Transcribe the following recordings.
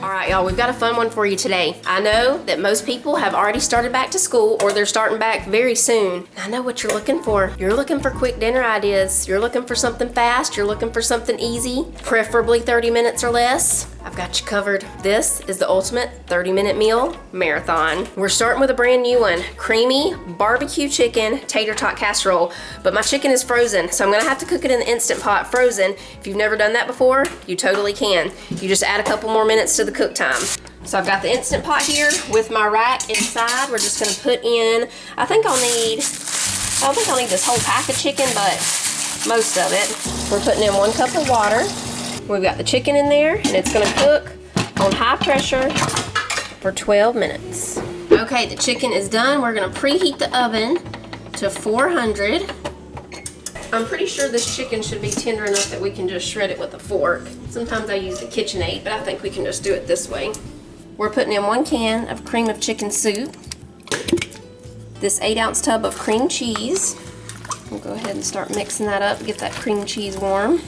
All right, y'all, we've got a fun one for you today. I know that most people have already started back to school or they're starting back very soon. I know what you're looking for. You're looking for quick dinner ideas. You're looking for something fast. You're looking for something easy, preferably 30 minutes or less. I've got you covered. This is the ultimate 30-minute meal marathon. We're starting with a brand new one, creamy barbecue chicken tater tot casserole. But my chicken is frozen, so I'm gonna have to cook it in the Instant Pot frozen. If you've never done that before, you totally can. You just add a couple more minutes to the cook time. So I've got the Instant Pot here with my rack inside. We're just gonna put in, I don't think I'll need this whole pack of chicken, but most of it. We're putting in 1 cup of water. We've got the chicken in there, and it's gonna cook on high pressure for 12 minutes. Okay, the chicken is done. We're gonna preheat the oven to 400. I'm pretty sure this chicken should be tender enough that we can just shred it with a fork. Sometimes I use the KitchenAid, but I think we can just do it this way. We're putting in 1 can of cream of chicken soup, this 8-ounce tub of cream cheese. We'll go ahead and start mixing that up, get that cream cheese warm.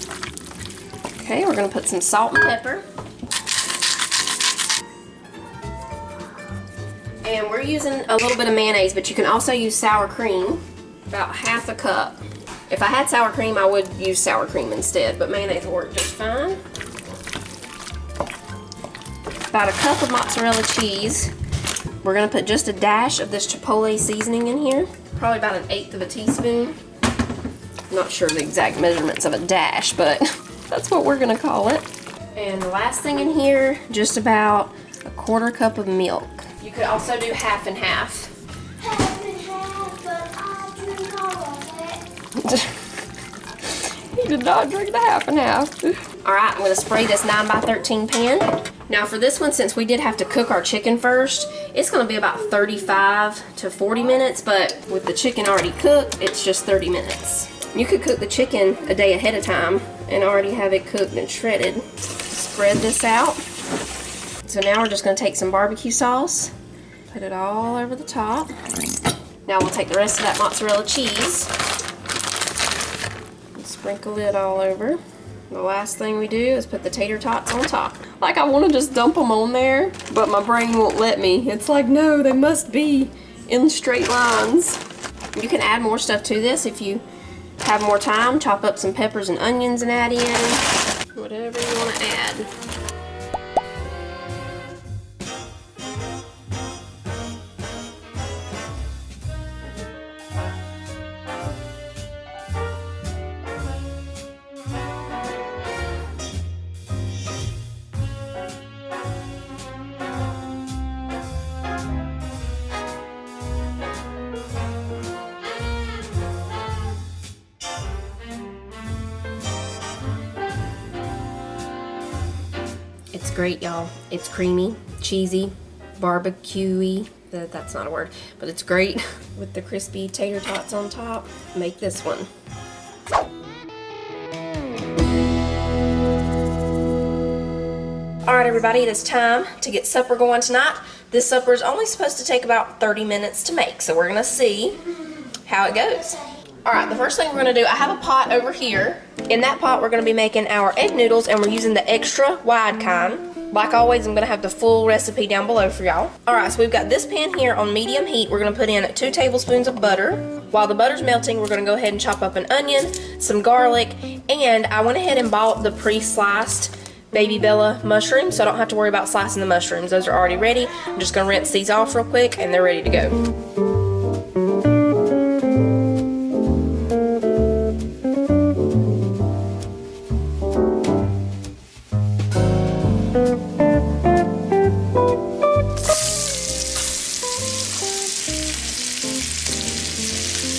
Okay, we're gonna put some salt and pepper. And we're using a little bit of mayonnaise, but you can also use sour cream, about 1/2 cup. If I had sour cream, I would use sour cream instead, but mayonnaise will work just fine. About 1 cup of mozzarella cheese. We're gonna put just a dash of this chipotle seasoning in here, probably about 1/8 of a teaspoon. I'm not sure the exact measurements of a dash, but that's what we're gonna call it. And the last thing in here, just about 1/4 cup of milk. You could also do half and half. Half and half, but I drink all of it. You did not drink the half and half. All right, I'm gonna spray this 9x13 pan. Now for this one, since we did have to cook our chicken first, it's gonna be about 35 to 40 minutes, but with the chicken already cooked, it's just 30 minutes. You could cook the chicken a day ahead of time and already have it cooked and shredded. Spread this out. So now we're just gonna take some barbecue sauce, put it all over the top. Now we'll take the rest of that mozzarella cheese and sprinkle it all over. The last thing we do is put the tater tots on top. Like, I wanna just dump them on there, but my brain won't let me. It's like, no, they must be in straight lines. You can add more stuff to this if you have more time. Chop up some peppers and onions and add in whatever you want to add. It's great, y'all. It's creamy, cheesy, barbecue-y. That's not a word, but it's great with the crispy tater tots on top. Make this one. All right, everybody, it is time to get supper going tonight. This supper is only supposed to take about 30 minutes to make, so we're gonna see how it goes. All right, the first thing we're gonna do, I have a pot over here. In that pot, we're gonna be making our egg noodles, and we're using the extra wide kind. Like always, I'm gonna have the full recipe down below for y'all. All right, so we've got this pan here on medium heat. We're gonna put in 2 tablespoons of butter. While the butter's melting, we're gonna go ahead and chop up an onion, some garlic, and I went ahead and bought the pre-sliced Baby Bella mushrooms, so I don't have to worry about slicing the mushrooms. Those are already ready. I'm just gonna rinse these off real quick, and they're ready to go.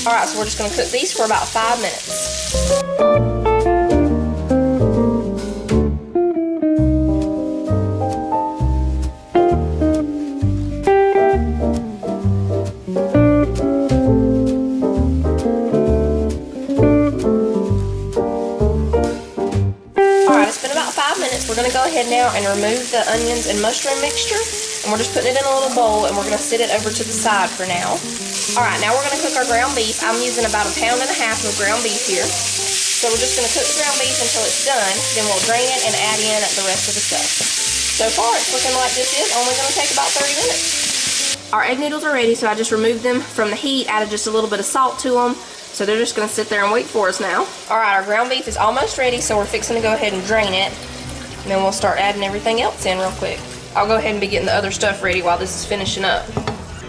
Alright, so we're just going to cook these for about 5 minutes. Alright, it's been about 5 minutes. We're going to go ahead now and remove the onions and mushroom mixture. And we're just putting it in a little bowl, and we're going to sit it over to the side for now. Alright, now we're going to cook our ground beef. I'm using about 1.5 pounds of ground beef here. So we're just going to cook the ground beef until it's done. Then we'll drain it and add in the rest of the stuff. So far, it's looking like this is only gonna take about 30 minutes. Our egg noodles are ready, so I just removed them from the heat, added just a little bit of salt to them. So they're just gonna sit there and wait for us now. All right, our ground beef is almost ready, so we're fixing to go ahead and drain it. And then we'll start adding everything else in real quick. I'll go ahead and be getting the other stuff ready while this is finishing up.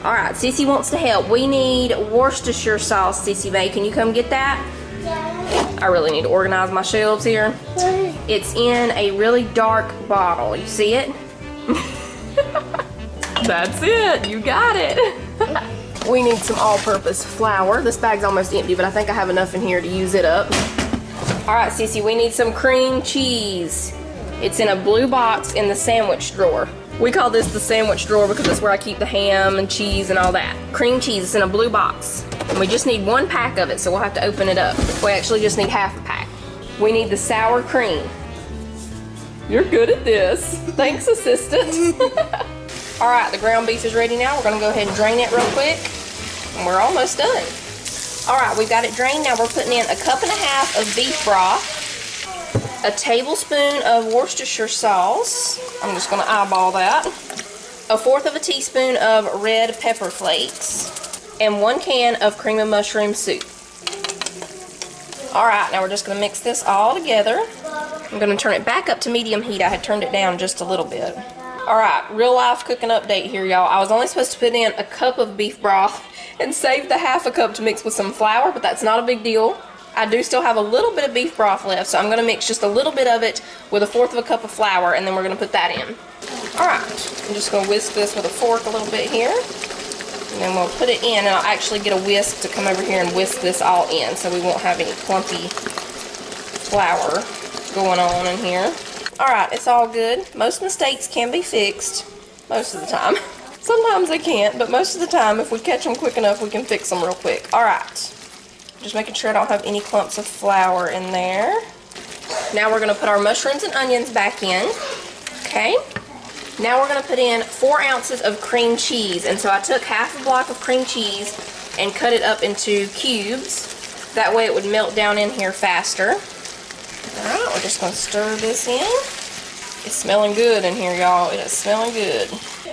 All right, Cece wants to help. We need Worcestershire sauce, Cece May. Can you come get that? Yeah. I really need to organize my shelves here. It's in a really dark bottle. You see it? That's it. You got it. We need some all-purpose flour. This bag's almost empty, but I think I have enough in here to use it up. All right, Cece, we need some cream cheese. It's in a blue box in the sandwich drawer. We call this the sandwich drawer because it's where I keep the ham and cheese and all that. Cream cheese, it's in a blue box. And we just need 1 pack of it, so we'll have to open it up. We actually just need half a pack. We need the sour cream. You're good at this. Thanks, assistant. All right, the ground beef is ready now. We're gonna go ahead and drain it real quick. And we're almost done. All right, we've got it drained. Now we're putting in 1.5 cups of beef broth, a tablespoon of Worcestershire sauce. I'm just gonna eyeball that. 1/4 teaspoon of red pepper flakes, and 1 can of cream of mushroom soup. All right, now we're just gonna mix this all together. I'm gonna turn it back up to medium heat. I had turned it down just a little bit. All right, real life cooking update here, y'all. I was only supposed to put in 1 cup of beef broth and save the 1/2 cup to mix with some flour, but that's not a big deal. I do still have a little bit of beef broth left, so I'm gonna mix just a little bit of it with 1/4 cup of flour, and then we're gonna put that in. All right, I'm just gonna whisk this with a fork a little bit here, and then we'll put it in, and I'll actually get a whisk to come over here and whisk this all in, so we won't have any clumpy flour going on in here. All right, it's all good. Most mistakes can be fixed, most of the time. Sometimes they can't, but most of the time, if we catch them quick enough, we can fix them real quick. All right. Just making sure I don't have any clumps of flour in there. Now we're gonna put our mushrooms and onions back in. Okay. Now we're gonna put in 4 ounces of cream cheese. And so I took 1/2 block of cream cheese and cut it up into cubes. That way it would melt down in here faster. All right, we're just gonna stir this in. It's smelling good in here, y'all. It is smelling good.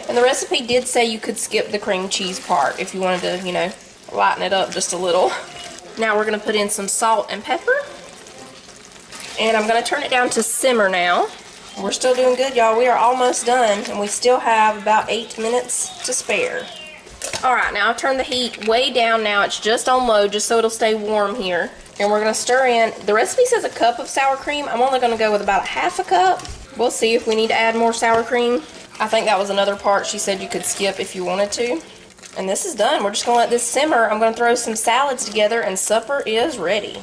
And the recipe did say you could skip the cream cheese part if you wanted to, you know, lighten it up just a little. Now we're gonna put in some salt and pepper. And I'm gonna turn it down to simmer now. We're still doing good, y'all. We are almost done, and we still have about 8 minutes to spare. All right, now I've turned the heat way down now. It's just on low, just so it'll stay warm here. And we're gonna stir in, the recipe says 1 cup of sour cream. I'm only gonna go with about 1/2 cup. We'll see if we need to add more sour cream. I think that was another part she said you could skip if you wanted to. And this is done. We're just gonna let this simmer. I'm gonna throw some salads together, and supper is ready.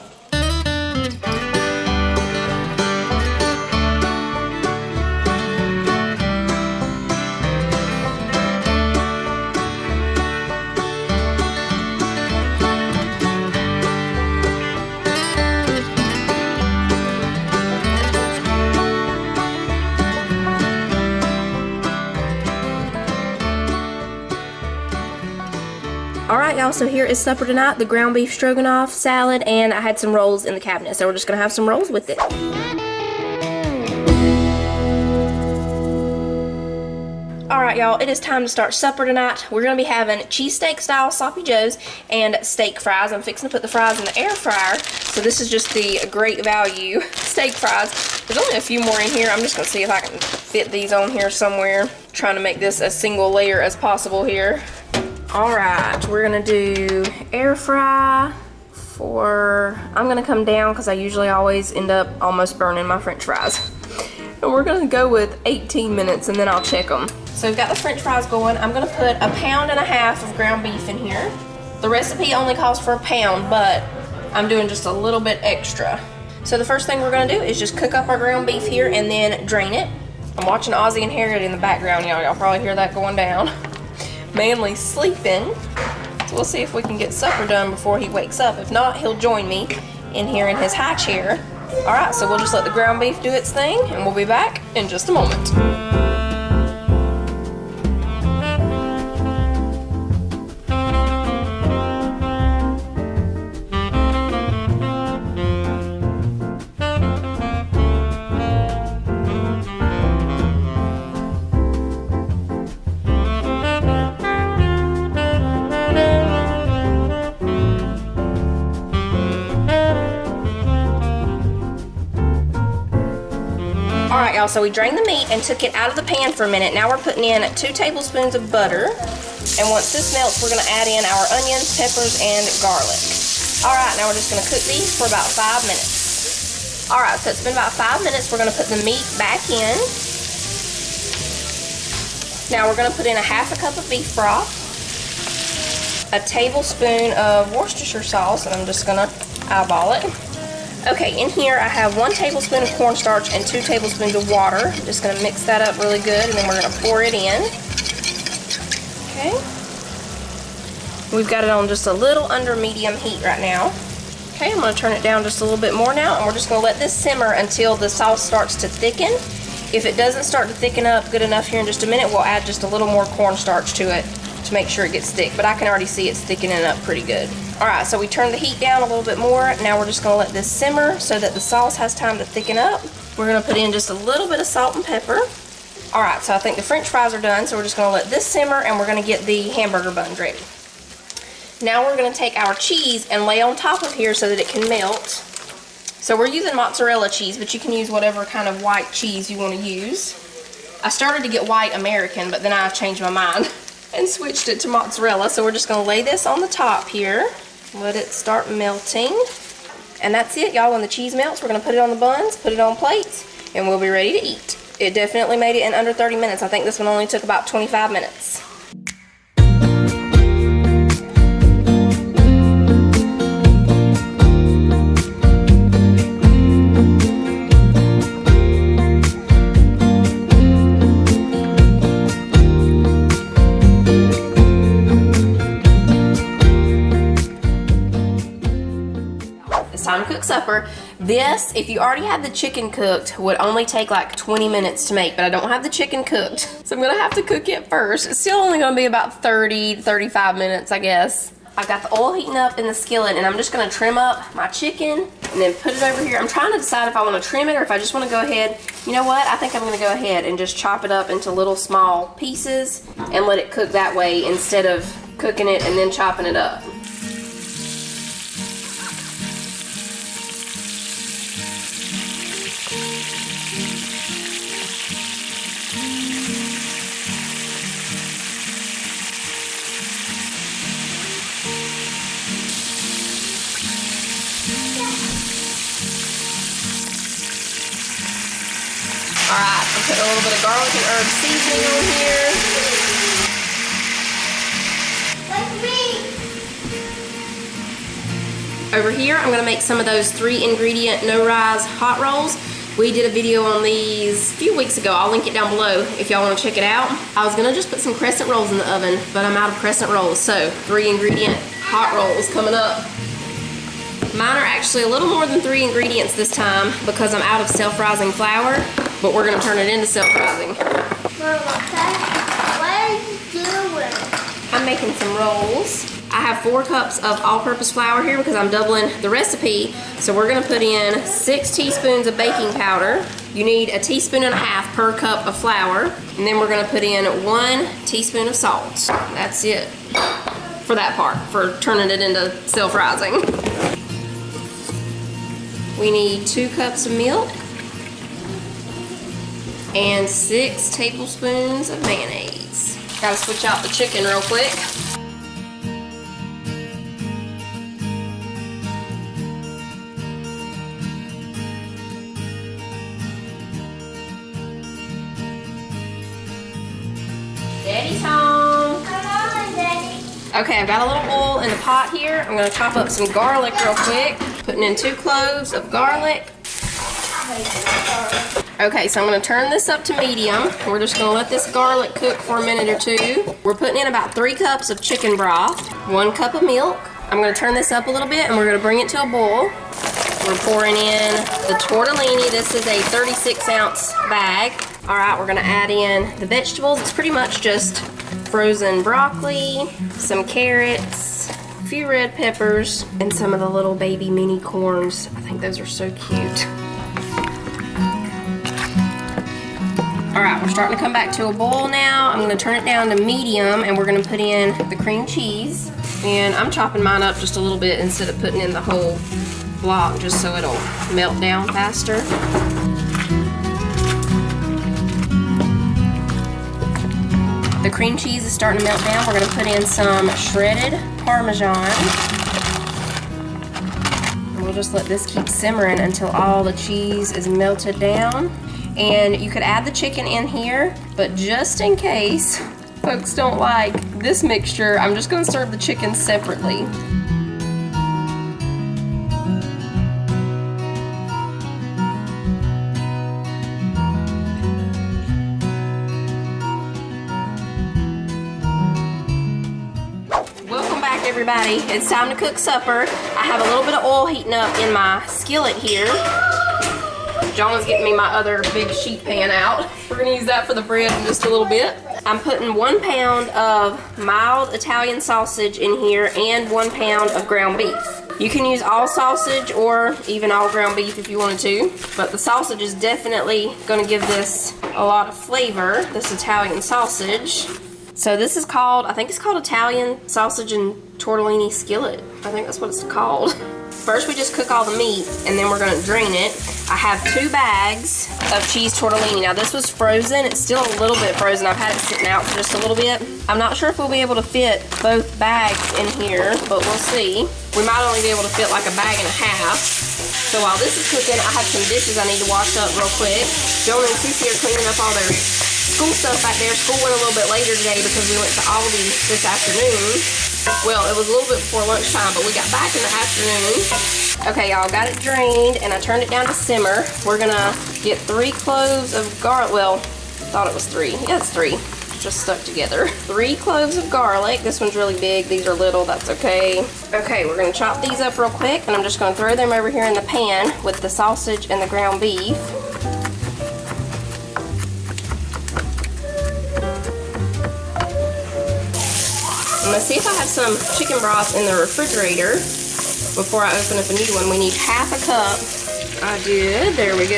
Alright y'all, so here is supper tonight, the ground beef stroganoff, salad, and I had some rolls in the cabinet, so we're just going to have some rolls with it. Alright y'all, it is time to start supper tonight. We're going to be having cheesesteak style sloppy joes and steak fries. I'm fixing to put the fries in the air fryer, so this is just the Great Value steak fries. There's only a few more in here. I'm just going to see if I can fit these on here somewhere. Trying to make this as single layer as possible here. Alright, we're gonna do air fry for, I'm gonna come down because I usually always end up almost burning my french fries. And we're gonna go with 18 minutes and then I'll check them. So we've got the french fries going. I'm gonna put 1.5 pounds of ground beef in here. The recipe only calls for 1 pound, but I'm doing just a little bit extra. So the first thing we're gonna do is just cook up our ground beef here and then drain it. I'm watching Ozzy and Harriet in the background, y'all. Y'all probably hear that going down. Manly's sleeping, so we'll see if we can get supper done before he wakes up. If not, he'll join me in here in his high chair. Alright, so we'll just let the ground beef do its thing, and we'll be back in just a moment. All right, y'all, so we drained the meat and took it out of the pan for a minute. Now we're putting in 2 tablespoons of butter. And once this melts, we're gonna add in our onions, peppers, and garlic. All right, now we're just gonna cook these for about 5 minutes. All right, so it's been about 5 minutes. We're gonna put the meat back in. Now we're gonna put in 1/2 cup of beef broth, 1 tablespoon of Worcestershire sauce, and I'm just gonna eyeball it. Okay, in here I have 1 tablespoon of cornstarch and 2 tablespoons of water. I'm just gonna mix that up really good, and then we're gonna pour it in. Okay. We've got it on just a little under medium heat right now. Okay, I'm gonna turn it down just a little bit more now, and we're just gonna let this simmer until the sauce starts to thicken. If it doesn't start to thicken up good enough here in just a minute, we'll add just a little more cornstarch to it to make sure it gets thick, but I can already see it's thickening up pretty good. All right, so we turned the heat down a little bit more. Now we're just gonna let this simmer so that the sauce has time to thicken up. We're gonna put in just a little bit of salt and pepper. All right, so I think the French fries are done, so we're just gonna let this simmer, and we're gonna get the hamburger buns ready. Now we're gonna take our cheese and lay on top of here so that it can melt. So we're using mozzarella cheese, but you can use whatever kind of white cheese you wanna use. I started to get white American, but then I changed my mind and switched it to mozzarella. So we're just gonna lay this on the top here, let it start melting. And that's it, y'all. When the cheese melts, we're gonna put it on the buns, put it on plates, and we'll be ready to eat. It definitely made it in under 30 minutes. I think this one only took about 25 minutes. Time to cook supper. This, if you already had the chicken cooked, would only take like 20 minutes to make, but I don't have the chicken cooked, so I'm gonna have to cook it first. It's still only gonna be about 30 to 35 minutes, I guess. I've got the oil heating up in the skillet, and I'm just gonna trim up my chicken and then put it over here. I'm trying to decide if I wanna trim it or if I just wanna go ahead. You know what? I think I'm gonna go ahead and just chop it up into little small pieces and let it cook that way instead of cooking it and then chopping it up. All right, I'm putting a little bit of garlic and herb seasoning on here. Like me. Over here, I'm gonna make some of those 3-ingredient no-rise hot rolls. We did a video on these a few weeks ago. I'll link it down below if y'all wanna check it out. I was gonna just put some crescent rolls in the oven, but I'm out of crescent rolls, so 3-ingredient hot rolls coming up. Mine are actually a little more than 3 ingredients this time because I'm out of self-rising flour, but we're gonna turn it into self-rising. Mama, what are you doing? I'm making some rolls. I have 4 cups of all-purpose flour here because I'm doubling the recipe. So we're gonna put in 6 teaspoons of baking powder. You need 1.5 teaspoons per cup of flour. And then we're gonna put in 1 teaspoon of salt. That's it for that part, for turning it into self-rising. We need 2 cups of milk and 6 tablespoons of mayonnaise. Gotta switch out the chicken real quick. Daddy's home. Come on, Daddy. Okay, I've got a little oil in the pot here. I'm gonna chop up some garlic real quick. Putting in 2 cloves of garlic. Okay, so I'm gonna turn this up to medium. We're just gonna let this garlic cook for a minute or 2. We're putting in about 3 cups of chicken broth, 1 cup of milk. I'm gonna turn this up a little bit and we're gonna bring it to a boil. We're pouring in the tortellini. This is a 36-ounce bag. All right, we're gonna add in the vegetables. It's pretty much just frozen broccoli, some carrots, a few red peppers, and some of the little baby mini corns. I think those are so cute. All right, we're starting to come back to a boil now. I'm gonna turn it down to medium and we're gonna put in the cream cheese. And I'm chopping mine up just a little bit instead of putting in the whole block just so it'll melt down faster. The cream cheese is starting to melt down. We're gonna put in some shredded Parmesan. And we'll just let this keep simmering until all the cheese is melted down. And you could add the chicken in here, but just in case folks don't like this mixture, I'm just gonna serve the chicken separately. Welcome back, everybody. It's time to cook supper. I have a little bit of oil heating up in my skillet here. Jonah's getting me my other big sheet pan out. We're gonna use that for the bread in just a little bit. I'm putting 1 pound of mild Italian sausage in here and 1 pound of ground beef. You can use all sausage or even all ground beef if you wanted to, but the sausage is definitely gonna give this a lot of flavor, this Italian sausage. So this is called, I think it's called Italian sausage and tortellini skillet. I think that's what it's called. First we just cook all the meat and then we're gonna drain it. I have 2 bags of cheese tortellini. Now this was frozen, it's still a little bit frozen. I've had it sitting out for just a little bit. I'm not sure if we'll be able to fit both bags in here, but we'll see. We might only be able to fit like a bag and a half. So while this is cooking, I have some dishes I need to wash up real quick. Jonah and Cece are cleaning up all their school stuff back there. School went a little bit later today because we went to Aldi this afternoon. Well, it was a little bit before lunchtime, but we got back in the afternoon. Okay, y'all, got it drained, and I turned it down to simmer. We're gonna get 3 cloves of garlic. Well, thought it was 3. Yeah, it's 3. Just stuck together. 3 cloves of garlic. This one's really big. These are little. That's okay. Okay, we're gonna chop these up real quick, and I'm just gonna throw them over here in the pan with the sausage and the ground beef. I'm gonna see if I have some chicken broth in the refrigerator before I open up a new one. We need half a cup. I did, there we go.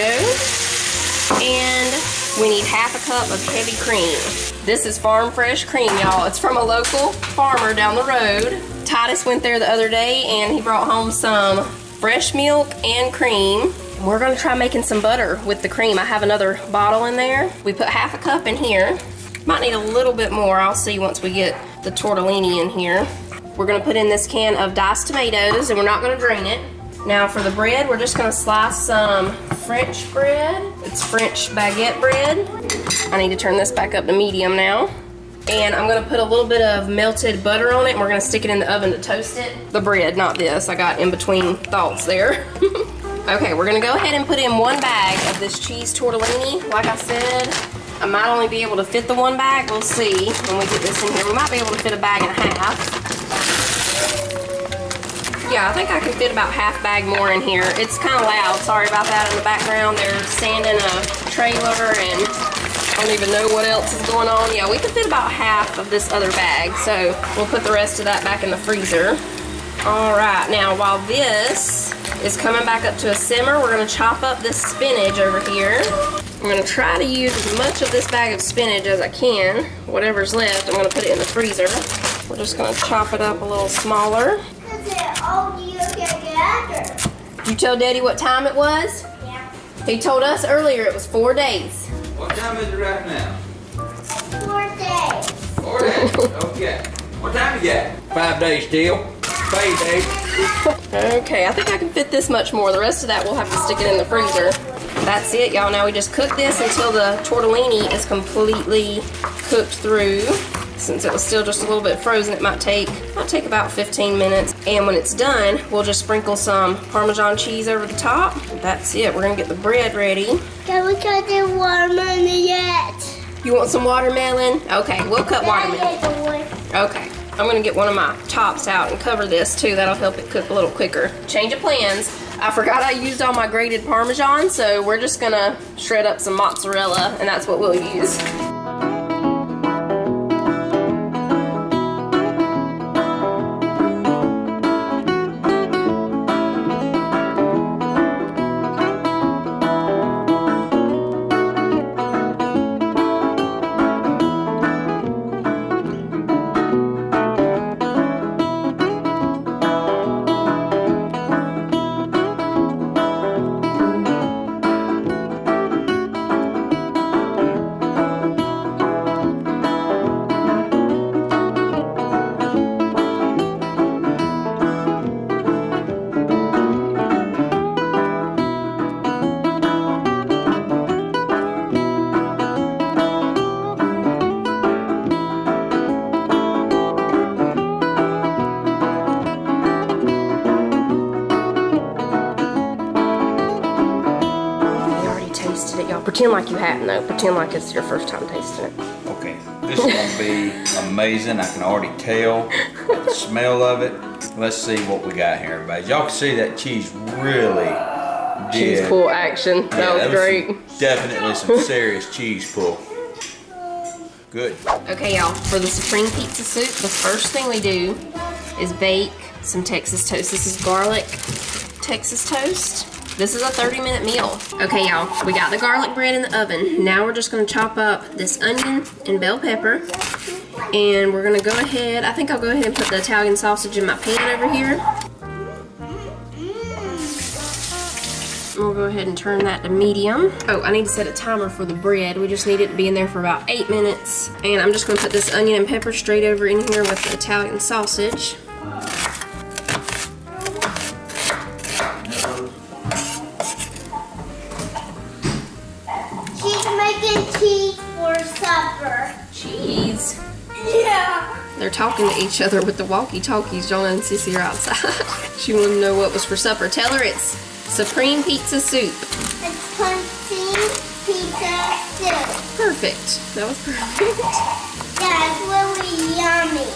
And we need half a cup of heavy cream. This is farm fresh cream, y'all. It's from a local farmer down the road. Titus went there the other day and he brought home some fresh milk and cream. And we're gonna try making some butter with the cream. I have another bottle in there. We put half a cup in here. Might need a little bit more. I'll see once we get the tortellini in here. We're gonna put in this can of diced tomatoes and we're not gonna drain it. Now for the bread, we're just gonna slice some French bread. It's French baguette bread. I need to turn this back up to medium now. And I'm gonna put a little bit of melted butter on it and we're gonna stick it in the oven to toast it. The bread, not this. I got in between thoughts there. Okay, we're gonna go ahead and put in 1 bag of this cheese tortellini. Like I said, I might only be able to fit the 1 bag. We'll see when we get this in here. We might be able to fit a bag and a half. Yeah, I think I can fit about half bag more in here. It's kind of loud. Sorry about that in the background. They're sanding a trailer and I don't even know what else is going on. Yeah, we can fit about half of this other bag. So we'll put the rest of that back in the freezer. All right, now while this is coming back up to a simmer, we're gonna chop up this spinach over here. I'm gonna try to use as much of this bag of spinach as I can. Whatever's left, I'm gonna put it in the freezer. We're just gonna chop it up a little smaller. Did you tell Daddy what time it was? Yeah. He told us earlier it was 4 days. What time is it right now? 4 days. 4 days, okay. What time you got? 5 days still. 5 days. Okay, I think I can fit this much more. The rest of that we'll have to stick it in the freezer. That's it, y'all. Now we just cook this until the tortellini is completely cooked through. Since it was still just a little bit frozen, it might take about 15 minutes. And when it's done, we'll just sprinkle some Parmesan cheese over the top. That's it. We're gonna get the bread ready. Can we cut the watermelon yet? You want some watermelon? Okay, we'll cut watermelon. Okay. I'm gonna get one of my tops out and cover this too. That'll help it cook a little quicker. Change of plans. I forgot I used all my grated Parmesan, so we're just gonna shred up some mozzarella and that's what we'll use. tasted it, y'all. Pretend like you hadn't, though. Pretend like it's your first time tasting it. Okay, this is gonna be amazing. I can already tell the smell of it. Let's see what we got here, everybody. Y'all can see that cheese really did. Cheese pull action. That was great. Definitely some serious cheese pull. Good. Okay, y'all, for the supreme pizza soup, the first thing we do is bake some Texas toast. This is garlic Texas toast. This is a 30-minute meal. Okay, y'all, we got the garlic bread in the oven. Now we're just gonna chop up this onion and bell pepper. And we're gonna go ahead, I think I'll go ahead and put the Italian sausage in my pan over here. We'll go ahead and turn that to medium. Oh, I need to set a timer for the bread. We just need it to be in there for about 8 minutes. And I'm just gonna put this onion and pepper straight over in here with the Italian sausage. She's making cheese for supper. Cheese. Yeah. They're talking to each other with the walkie-talkies. John and Sissy are outside. She wanted to know what was for supper. Tell her it's supreme pizza soup. It's supreme pizza soup. Perfect. That was perfect. Yeah, it's really yummy.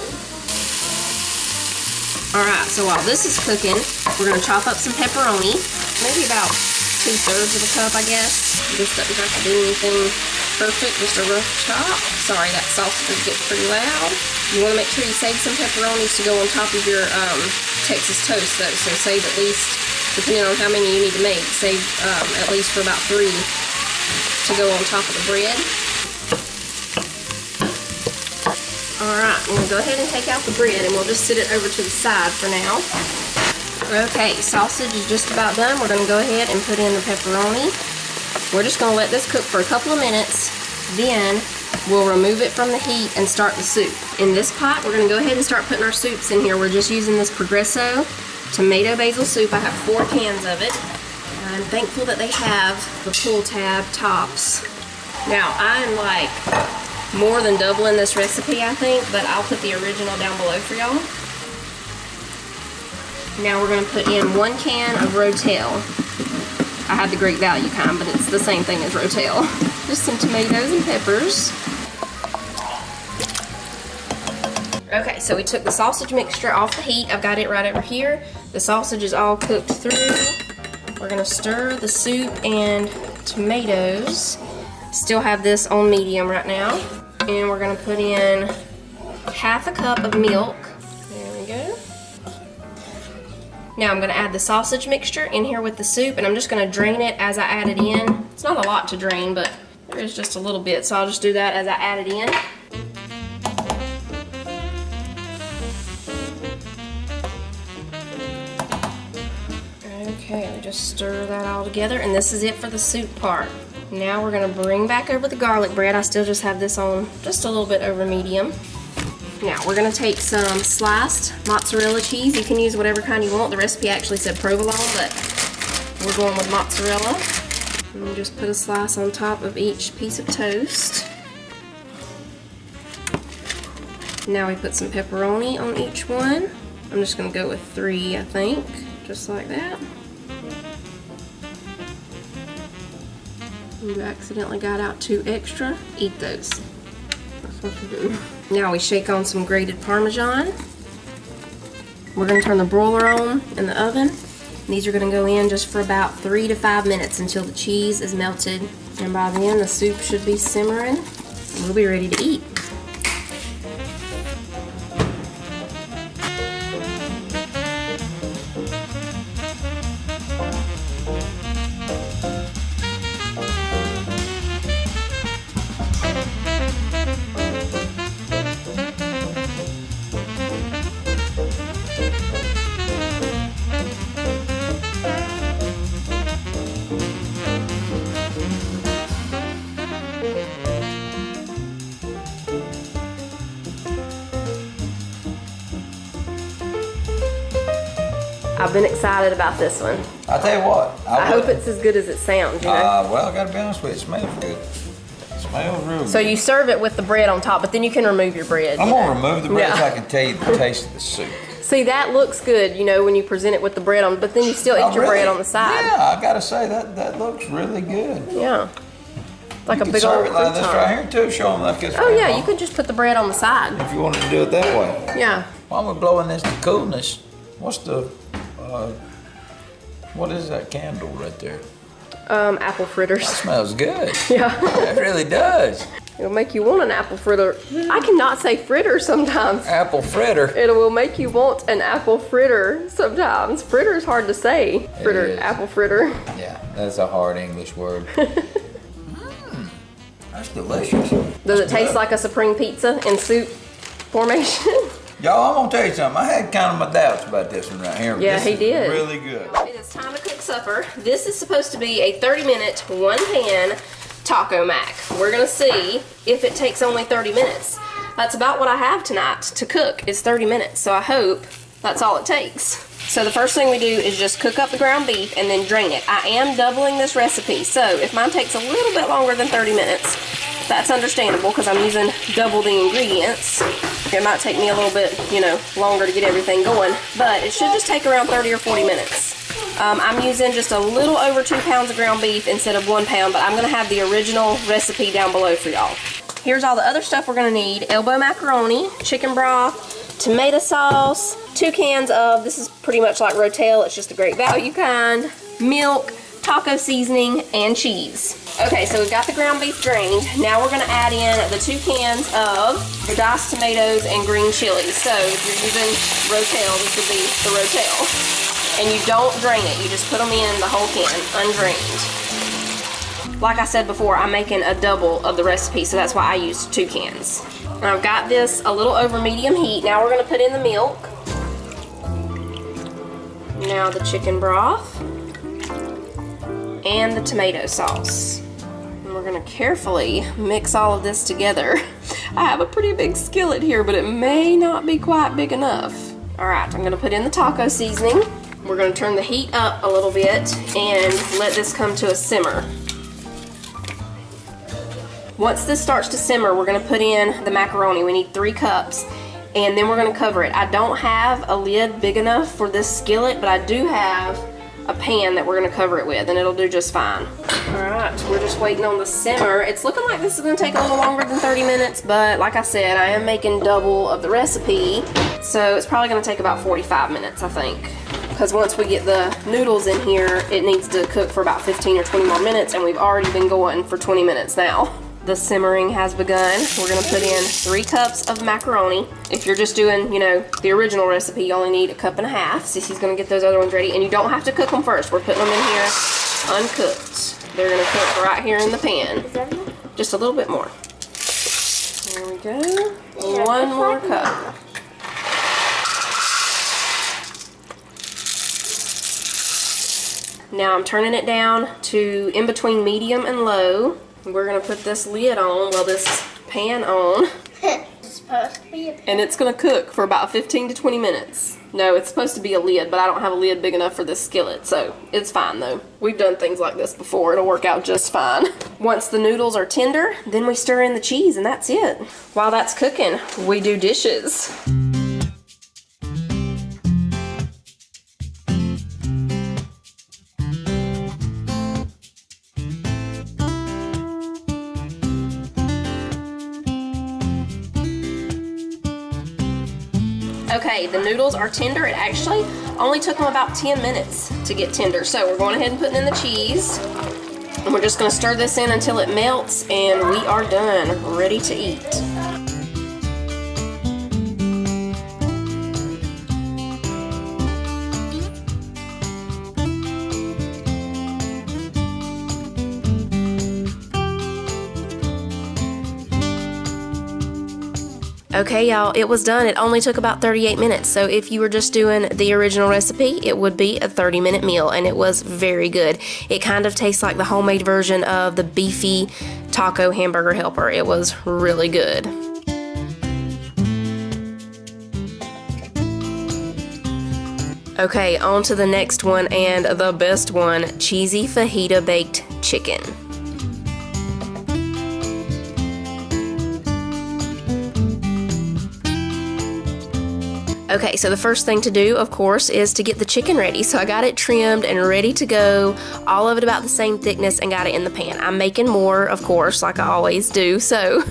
Alright, so while this is cooking, we're going to chop up some pepperoni. Maybe about 2/3 of a cup, I guess. This doesn't have to do anything perfect, just a rough chop. Sorry, that sausage is getting pretty loud. You want to make sure you save some pepperonis to go on top of your Texas toast, though. So save at least, depending on how many you need to make, save at least for about 3 to go on top of the bread. Alright, I'm going to go ahead and take out the bread and we'll just sit it over to the side for now. Okay, sausage is just about done. We're going to go ahead and put in the pepperoni. We're just going to let this cook for a couple of minutes. Then we'll remove it from the heat and start the soup. In this pot, we're going to go ahead and start putting our soups in here. We're just using this Progresso tomato basil soup. I have 4 cans of it. I'm thankful that they have the pull tab tops. Now, I'm like more than doubling this recipe, I think, but I'll put the original down below for y'all. Now we're going to put in 1 can of Rotel. I have the Great Value kind, but it's the same thing as Rotel. Just some tomatoes and peppers. Okay, so we took the sausage mixture off the heat. I've got it right over here. The sausage is all cooked through. We're going to stir the soup and tomatoes. Still have this on medium right now. And we're going to put in 1/2 cup of milk. There we go. Now I'm going to add the sausage mixture in here with the soup, and I'm just going to drain it as I add it in. It's not a lot to drain, but there is just a little bit, so I'll just do that as I add it in. Okay, we just stir that all together, and this is it for the soup part. Now we're going to bring back over the garlic bread. I still just have this on just a little bit over medium. Now we're going to take some sliced mozzarella cheese. You can use whatever kind you want. The recipe actually said provolone, but we're going with mozzarella. And just put a slice on top of each piece of toast. Now we put some pepperoni on each one. I'm just going to go with 3, I think, just like that. You accidentally got out 2 extra. Eat those. That's what you do. Now we shake on some grated Parmesan. We're going to turn the broiler on in the oven. These are going to go in just for about 3 to 5 minutes until the cheese is melted. And by then the soup should be simmering and we'll be ready to eat. I've been excited about this one. I'll tell you what. I hope it's as good as it sounds, you know? Well, I gotta be honest with you, it smells good. It smells real good. So you serve it with the bread on top, but then you can remove your bread. I'm gonna remove the bread so Yeah. I can tell you the taste of the soup. See, that looks good, you know, when you present it with the bread on, but then you still eat your bread on the side. Yeah, I gotta say that looks really good. Yeah. Like You a could big old serve it like this crouton. right here too. Show them like this. Oh right yeah, now. you could just put the bread on the side. If you wanted to do it that way. Yeah. While we're blowing this to coolness, what's the, what is that candle right there? Apple fritters. Smells good. Yeah. It really does. It'll make you want an apple fritter. I cannot say fritter sometimes. Apple fritter. It will make you want an apple fritter sometimes. Fritter is hard to say. Fritter, is. apple fritter. Yeah, that's a hard English word. That's delicious. Does it taste like a supreme pizza in soup formation? Y'all, I'm gonna tell you something. I had kind of my doubts about this one right here. Yeah, This he is did. Really good. It is time to cook supper. This is supposed to be a 30-minute, one-pan taco mac. We're gonna see if it takes only 30 minutes. That's about what I have tonight to cook is 30 minutes. So I hope that's all it takes. So the first thing we do is just cook up the ground beef and then drain it. I am doubling this recipe, so if mine takes a little bit longer than 30 minutes, that's understandable because I'm using double the ingredients. It might take me a little bit, you know, longer to get everything going, but it should just take around 30 or 40 minutes. I'm using just a little over 2 pounds of ground beef instead of 1 pound, but I'm gonna have the original recipe down below for y'all. Here's all the other stuff we're gonna need. Elbow macaroni, chicken broth, tomato sauce, 2 cans of, this is pretty much like Rotel, it's just a great value kind, milk, taco seasoning, and cheese. Okay, so we've got the ground beef drained. Now we're gonna add in the 2 cans of the diced tomatoes and green chilies. So if you're using Rotel, this would be the Rotel. And you don't drain it, you just put them in the whole can, undrained. Like I said before, I'm making a double of the recipe, so that's why I used 2 cans. And I've got this a little over medium heat. Now we're gonna put in the milk. Now the chicken broth. And the tomato sauce. And we're gonna carefully mix all of this together. I have a pretty big skillet here, but it may not be quite big enough. All right, I'm gonna put in the taco seasoning. We're gonna turn the heat up a little bit and let this come to a simmer. Once this starts to simmer, we're gonna put in the macaroni. We need 3 cups, and then we're gonna cover it. I don't have a lid big enough for this skillet, but I do have a pan that we're gonna cover it with, and it'll do just fine. All right, we're just waiting on the simmer. It's looking like this is gonna take a little longer than 30 minutes, but like I said, I am making double of the recipe, so it's probably gonna take about 45 minutes, I think. Because once we get the noodles in here, it needs to cook for about 15 or 20 more minutes, and we've already been going for 20 minutes now. The simmering has begun. We're gonna put in 3 cups of macaroni. If you're just doing, you know, the original recipe, you only need 1.5 cups. Sissy's gonna get those other ones ready, and you don't have to cook them first. We're putting them in here uncooked. They're gonna cook right here in the pan. Just a little bit more. There we go. 1 more cup. Now I'm turning it down to in between medium and low. We're gonna put this lid on, well, this pan on, It's supposed to be a and it's gonna cook for about 15 to 20 minutes. No, it's supposed to be a lid, but I don't have a lid big enough for this skillet, so it's fine though. We've done things like this before, it'll work out just fine. Once the noodles are tender, then we stir in the cheese and that's it. While that's cooking, we do dishes. Okay, the noodles are tender. It actually only took them about 10 minutes to get tender. So we're going ahead and putting in the cheese. And we're just gonna stir this in until it melts, and we are done, ready to eat. Okay, y'all, it was done. It only took about 38 minutes. So if you were just doing the original recipe, it would be a 30-minute meal, and it was very good. It kind of tastes like the homemade version of the beefy taco hamburger helper. It was really good. Okay, on to the next one and the best one, cheesy fajita baked chicken. Okay, so the first thing to do, of course, is to get the chicken ready. So I got it trimmed and ready to go, all of it about the same thickness, and got it in the pan. I'm making more, of course, like I always do, so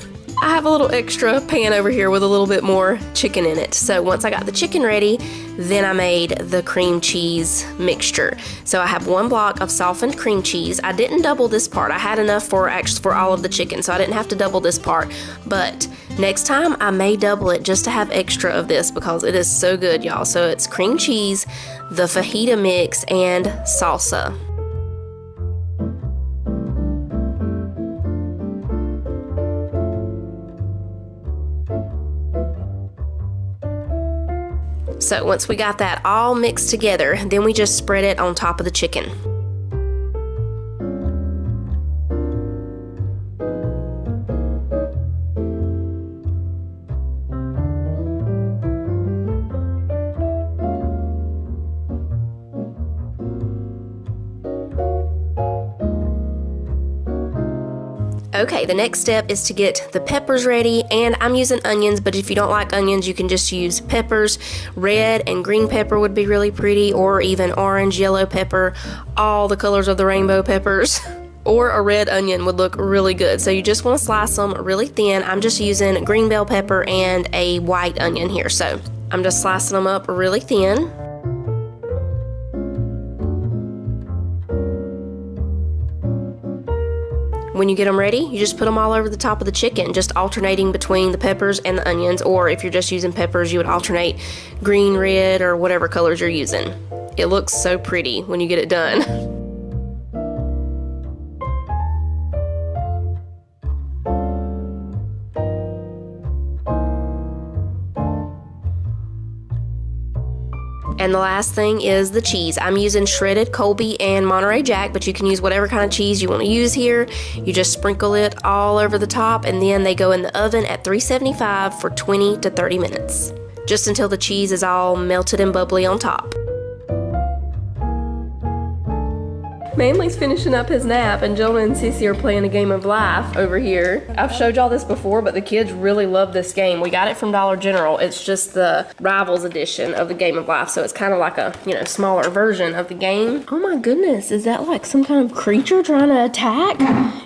I have a little extra pan over here with a little bit more chicken in it. So once I got the chicken ready, then I made the cream cheese mixture. So I have 1 block of softened cream cheese. I didn't double this part. I had enough for all of the chicken, so I didn't have to double this part. But next time I may double it just to have extra of this because it is so good, y'all. So it's cream cheese, the fajita mix, and salsa. So once we got that all mixed together, then we just spread it on top of the chicken. Okay, the next step is to get the peppers ready, and I'm using onions, but if you don't like onions, you can just use peppers. Red and green pepper would be really pretty, or even orange, yellow pepper, all the colors of the rainbow peppers. Or a red onion would look really good. So you just want to slice them really thin. I'm just using green bell pepper and a white onion here. So I'm just slicing them up really thin. When you get them ready, you just put them all over the top of the chicken, just alternating between the peppers and the onions, or if you're just using peppers, you would alternate green, red, or whatever colors you're using. It looks so pretty when you get it done. And the last thing is the cheese. I'm using shredded Colby and Monterey Jack, but you can use whatever kind of cheese you want to use here. You just sprinkle it all over the top, and then they go in the oven at 375 for 20 to 30 minutes, just until the cheese is all melted and bubbly on top. Manly's finishing up his nap, and Jonah and Sissy are playing a game of life over here. I've showed y'all this before, but the kids really love this game. We got it from Dollar General. It's just the Rivals edition of the game of life, so it's kind of like a, smaller version of the game. Oh my goodness, is that like some kind of creature trying to attack?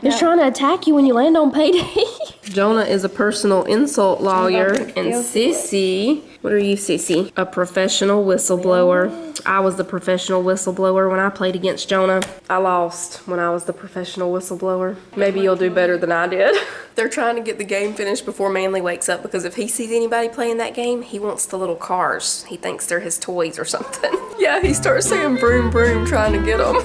It's trying to attack you when you land on payday. Jonah is a personal insult lawyer, and Sissy, what are you, Sissy? A professional whistleblower. I was the professional whistleblower when I played against Jonah. I lost when I was the professional whistleblower. Maybe you'll do better than I did. They're trying to get the game finished before Manly wakes up, because if he sees anybody playing that game, he wants the little cars. He thinks they're his toys or something. Yeah, he starts saying broom, broom, trying to get them.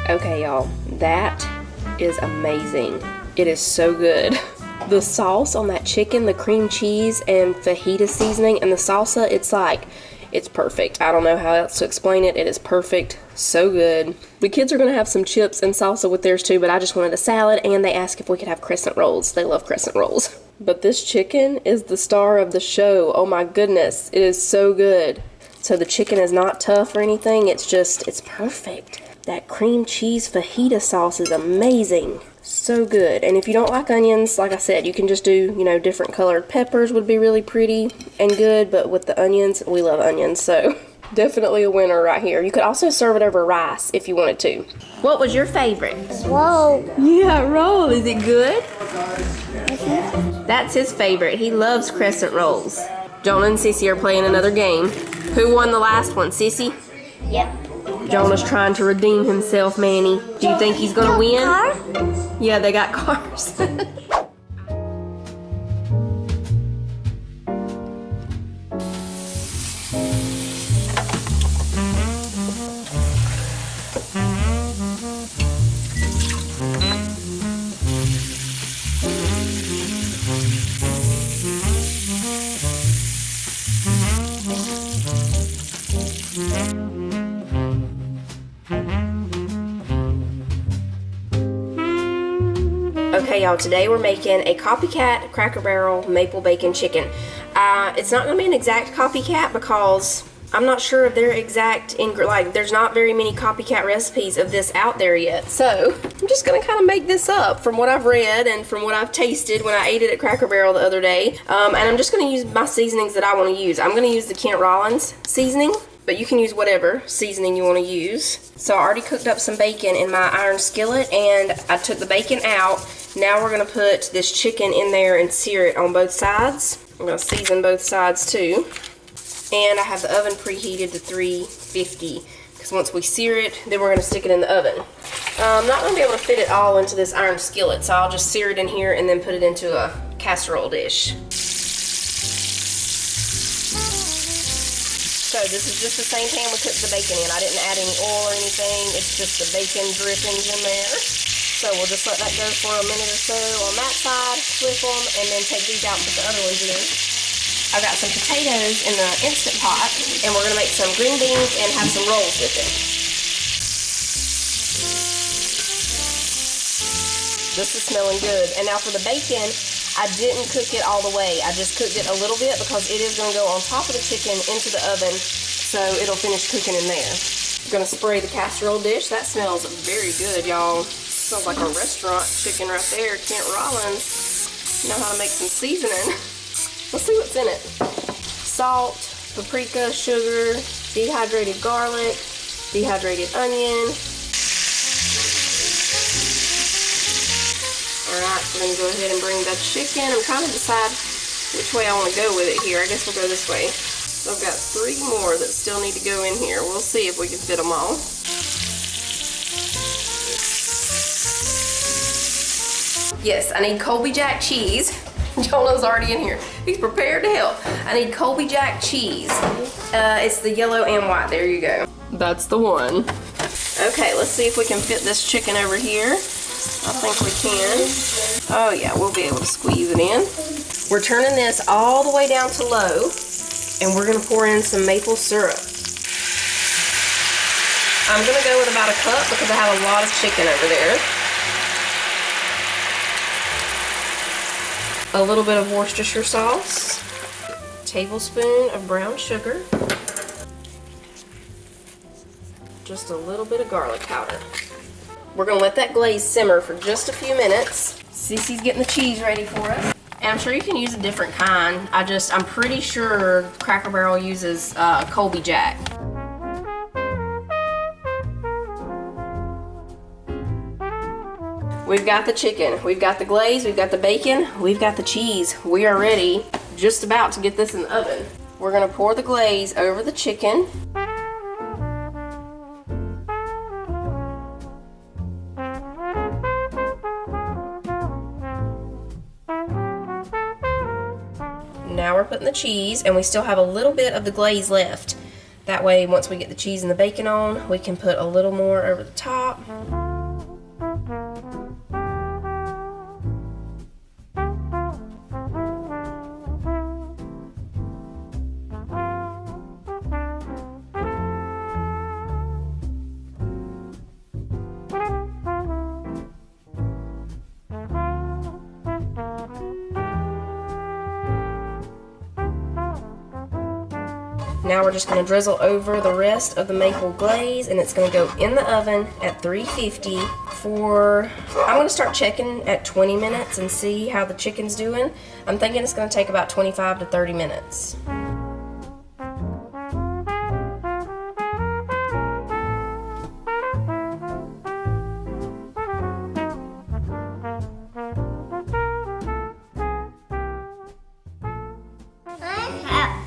Okay, y'all, that is amazing. It is so good. The sauce on that chicken, the cream cheese and fajita seasoning, and the salsa, it's perfect. I don't know how else to explain it. It is perfect. So good. The kids are going to have some chips and salsa with theirs too, but I just wanted a salad, and they asked if we could have crescent rolls. They love crescent rolls. But this chicken is the star of the show. Oh my goodness. It is so good. So the chicken is not tough or anything. It's perfect. That cream cheese fajita sauce is amazing. So good. And if you don't like onions, like I said, you can just do, different colored peppers would be really pretty and good. But with the onions, we love onions. So definitely a winner right here. You could also serve it over rice if you wanted to. What was your favorite? Whoa. Yeah, roll. Is it good? That's his favorite. He loves crescent rolls. Jonah and Sissy are playing another game. Who won the last one? Sissy? Yep. Jonah's trying to redeem himself, Manny. Do you think he's gonna win? Car? Yeah, they got cars. Okay, y'all, today we're making a copycat Cracker Barrel maple bacon chicken. It's not going to be an exact copycat because I'm not sure of their exact there's not very many copycat recipes of this out there yet. So I'm just going to kind of make this up from what I've read and from what I've tasted when I ate it at Cracker Barrel the other day. And I'm just going to use my seasonings that I want to use. I'm going to use the Kent Rollins seasoning, but you can use whatever seasoning you want to use. So I already cooked up some bacon in my iron skillet, and I took the bacon out. Now we're going to put this chicken in there and sear it on both sides. I'm going to season both sides too. And I have the oven preheated to 350 because once we sear it, then we're going to stick it in the oven. I'm not going to be able to fit it all into this iron skillet, so I'll just sear it in here and then put it into a casserole dish. So this is just the same pan we cooked the bacon in. I didn't add any oil or anything. It's just the bacon drippings in there. So we'll just let that go for a minute or so on that side, flip them, and then take these out and put the other ones in. I've got some potatoes in the Instant Pot, and we're going to make some green beans and have some rolls with it. This is smelling good. And now for the bacon, I didn't cook it all the way. I just cooked it a little bit because it is going to go on top of the chicken into the oven, so it'll finish cooking in there. I'm going to spray the casserole dish. That smells very good, y'all. Smells like a restaurant chicken right there. Kent Rollins. You know how to make some seasoning. Let's see what's in it. Salt, paprika, sugar, dehydrated garlic, dehydrated onion. Alright, so we're going to go ahead and bring the chicken. I'm trying to decide which way I want to go with it here. I guess we'll go this way. So I've got 3 more that still need to go in here. We'll see if we can fit them all. Yes, I need Colby Jack cheese. Jonah's already in here. He's prepared to help. I need Colby Jack cheese. It's the yellow and white. There you go. That's the one. Okay, let's see if we can fit this chicken over here. I think we can. Oh yeah, we'll be able to squeeze it in. We're turning this all the way down to low, and we're gonna pour in some maple syrup. I'm gonna go with about a cup because I have a lot of chicken over there. A little bit of Worcestershire sauce, a tablespoon of brown sugar, just a little bit of garlic powder. We're gonna let that glaze simmer for just a few minutes. Sissy's getting the cheese ready for us. And I'm sure you can use a different kind. I'm pretty sure Cracker Barrel uses Colby Jack. We've got the chicken, we've got the glaze, we've got the bacon, we've got the cheese. We are ready, just about to get this in the oven. We're gonna pour the glaze over the chicken. Now we're putting the cheese, and we still have a little bit of the glaze left. That way, once we get the cheese and the bacon on, we can put a little more over the top. Now we're just going to drizzle over the rest of the maple glaze, and it's going to go in the oven at 350 for, I'm going to start checking at 20 minutes and see how the chicken's doing. I'm thinking it's going to take about 25 to 30 minutes.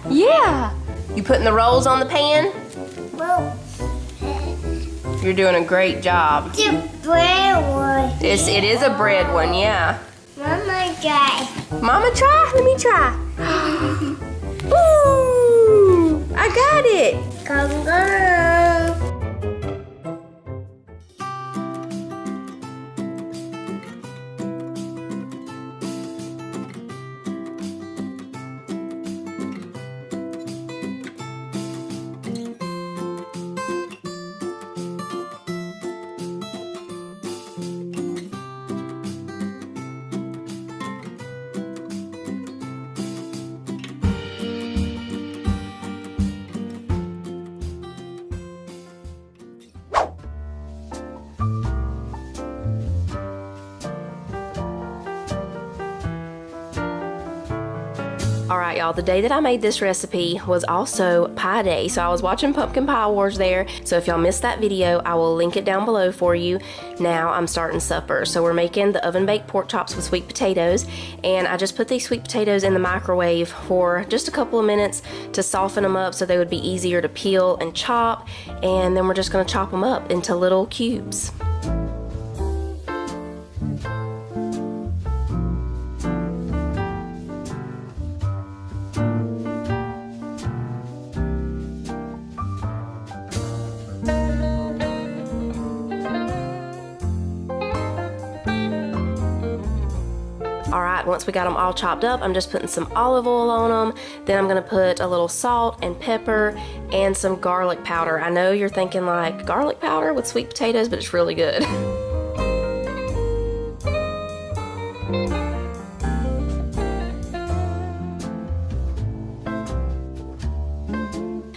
Yeah! You putting the rolls on the pan? Well, You're doing a great job. the bread one. It is a bread one, yeah. Mama try. Mama, try? Let me try. Ooh! I got it! Come on. All right, y'all, the day that I made this recipe was also pie day. So I was watching Pumpkin Pie Wars there. So if y'all missed that video, I will link it down below for you. Now I'm starting supper. So we're making the oven baked pork chops with sweet potatoes. And I just put these sweet potatoes in the microwave for just a couple of minutes to soften them up so they would be easier to peel and chop. And then we're just gonna chop them up into little cubes. Alright, once we got them all chopped up, I'm just putting some olive oil on them. Then I'm going to put a little salt and pepper and some garlic powder. I know you're thinking like, garlic powder with sweet potatoes, but it's really good.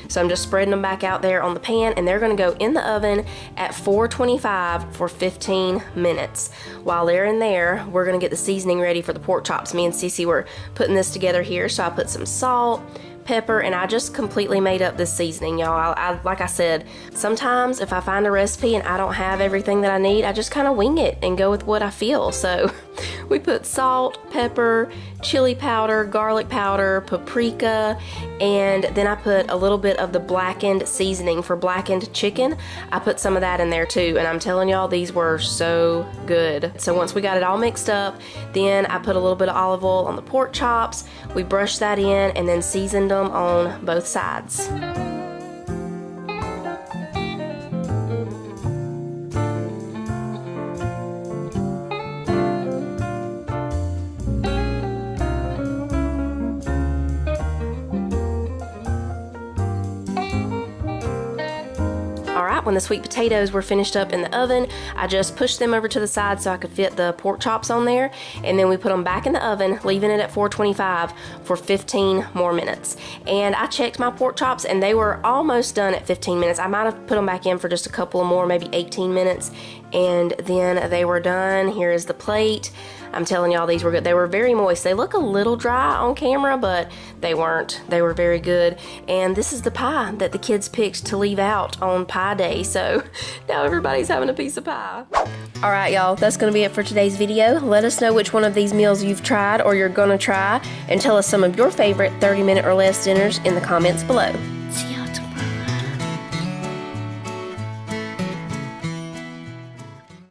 So I'm just spreading them back out there on the pan, and they're gonna go in the oven at 425 for 15 minutes. While they're in there, we're gonna get the seasoning ready for the pork chops. Me and Cece were putting this together here, so I put some salt, pepper, and I just completely made up this seasoning, y'all. Like I said, sometimes if I find a recipe and I don't have everything that I need, I just kind of wing it and go with what I feel. So we put salt, pepper, chili powder, garlic powder, paprika, and then I put a little bit of the blackened seasoning for blackened chicken. I put some of that in there too, and I'm telling y'all, these were so good. So once we got it all mixed up, then I put a little bit of olive oil on the pork chops. We brushed that in and then seasoned them on both sides. When the sweet potatoes were finished up in the oven, I just pushed them over to the side so I could fit the pork chops on there, and then we put them back in the oven, leaving it at 425 for 15 more minutes. And I checked my pork chops and they were almost done at 15 minutes. I might have put them back in for just a couple more, maybe 18 minutes, and then they were done. Here is the plate. I'm telling y'all, these were good. They were very moist. They look a little dry on camera, but they weren't. They were very good. And this is the pie that the kids picked to leave out on Pie Day. So now everybody's having a piece of pie. All right, y'all, that's gonna be it for today's video. Let us know which one of these meals you've tried or you're gonna try, and tell us some of your favorite 30-minute or less dinners in the comments below.